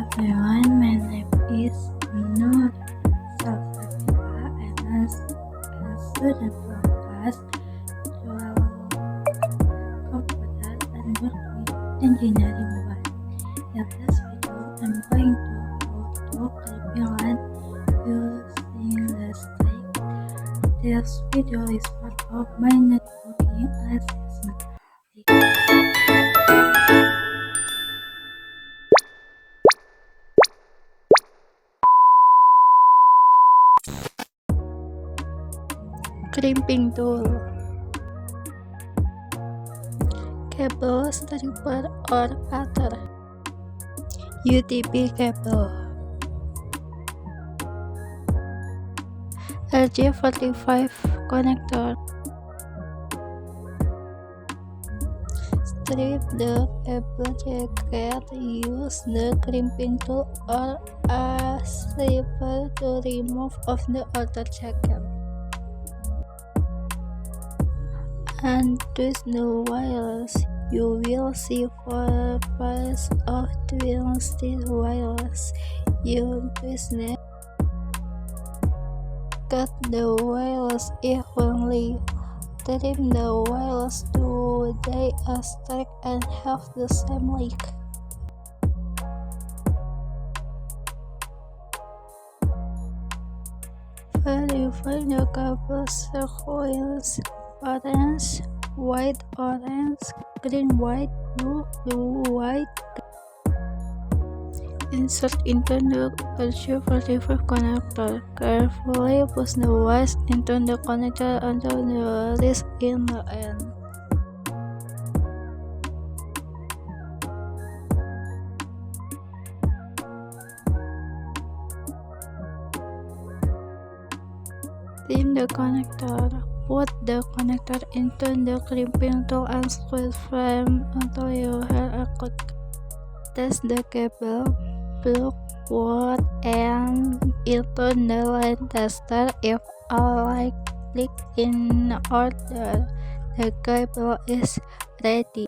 everyone, my name is Nur Salsabila and as a student from class 12 Computer and Network Engineering 1. In this video, I'm going to how to clipping LAN using the stick. This video is part of my networking assessment. Crimping tool, cable stripper or cutter, UTP cable, RJ45 connector. Strip the cable jacket. Use the crimping tool or a stripper to remove of the outer jacket. And twist the wires. You will see 4 pairs of twisted wires. You twist them. Cut the wires evenly. Trim the wires to they are straight and have the same length. Verify the cable sequence: orange, white, orange, green, white, blue, blue, white. Insert into the RJ45 connector. Carefully push the wires into the connector until the wrist in the end. Trim the connector. Put the connector into the crimping tool and squeeze frame until you hear a click. Test the cable, plug board and into the LAN tester. If all click in order, the cable is ready.